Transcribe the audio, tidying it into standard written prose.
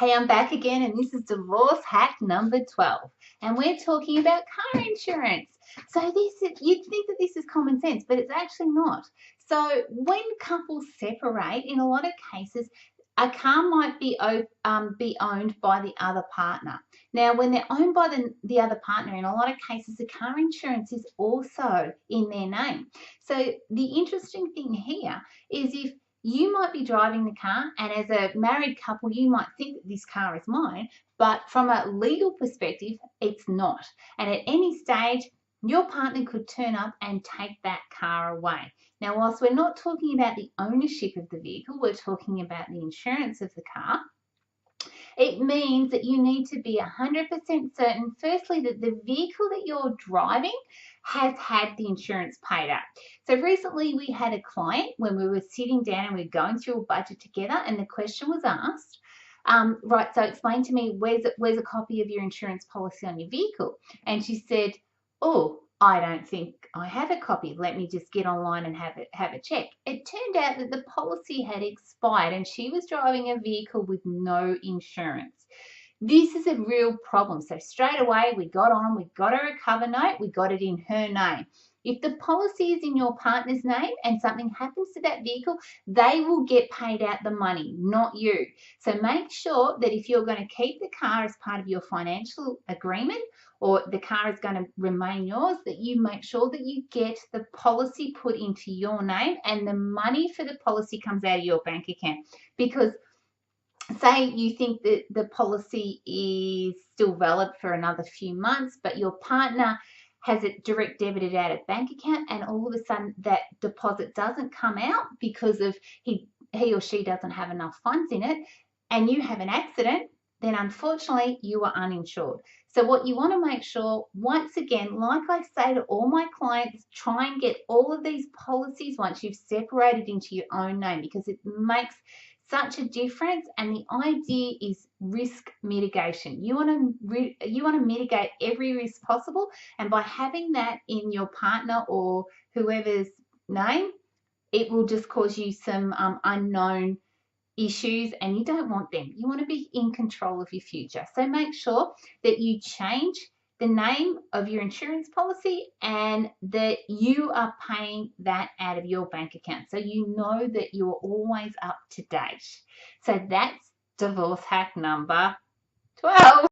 Hey, I'm back again, and this is divorce hack number 12. And we're talking about car insurance. So you'd think that this is common sense, but it's actually not. So when couples separate, in a lot of cases, a car might be owned by the other partner. Now, when they're owned by the other partner, in a lot of cases, the car insurance is also in their name. So the interesting thing here is if you might be driving the car, and as a married couple, you might think that this car is mine, but from a legal perspective, it's not. And at any stage, your partner could turn up and take that car away. Now, whilst we're not talking about the ownership of the vehicle, we're talking about the insurance of the car. It means that you need to be 100% certain, firstly, that the vehicle that you're driving has had the insurance paid up. So recently we had a client when we were sitting down and we were going through a budget together, and the question was asked, right, so explain to me, where's a copy of your insurance policy on your vehicle? And she said, oh, I don't think I have a copy. Let me just get online and have a check. It turned out that the policy had expired and she was driving a vehicle with no insurance. This is a real problem. So straight away we got her a cover note, we got it in her name. If the policy is in your partner's name and something happens to that vehicle, they will get paid out the money, not you. So make sure that if you're going to keep the car as part of your financial agreement, or the car is going to remain yours, that you make sure that you get the policy put into your name and the money for the policy comes out of your bank account. Because say you think that the policy is still valid for another few months, but your partner has it direct debited out of bank account, and all of a sudden that deposit doesn't come out because of he or she doesn't have enough funds in it, and you have an accident, then unfortunately you are uninsured. So what you want to make sure, once again, like I say to all my clients, try and get all of these policies once you've separated into your own name, because it makes such a difference. And the idea is risk mitigation. You want to mitigate every risk possible, and by having that in your partner or whoever's name, it will just cause you some unknown issues, and you don't want them. You want to be in control of your future. So make sure that you change the name of your insurance policy and that you are paying that out of your bank account, so you know that you're always up to date. So that's divorce hack number 12.